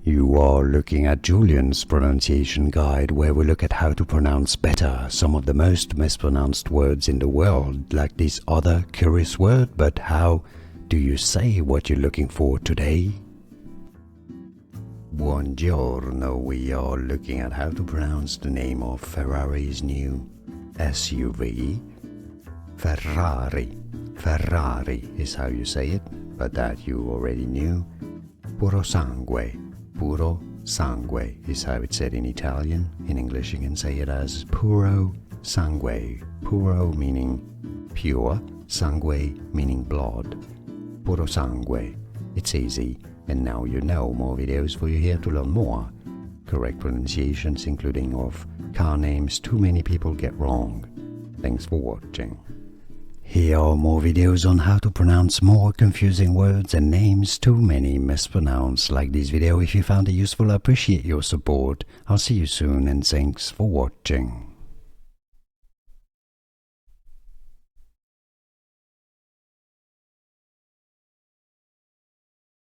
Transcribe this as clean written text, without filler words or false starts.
You are looking at Julian's pronunciation guide, where we look at how to pronounce better some of the most mispronounced words in the world, like this other curious word. But how do you say what you're looking for today? Buongiorno, we are looking at how to pronounce the name of Ferrari's new SUV. Ferrari. Ferrari is how you say it, but that you already knew. Purosangue. Purosangue is how it's said in Italian. In English you can say it as puro sangue. Puro meaning pure, sangue meaning blood. Purosangue. It's easy, and now you know. More videos for you here to learn more correct pronunciations, including of car names too many people get wrong. Thanks for watching. Here are more videos on how to pronounce more confusing words and names too many mispronounced. Like this video if you found it useful. I appreciate your support. I'll see you soon, and thanks for watching.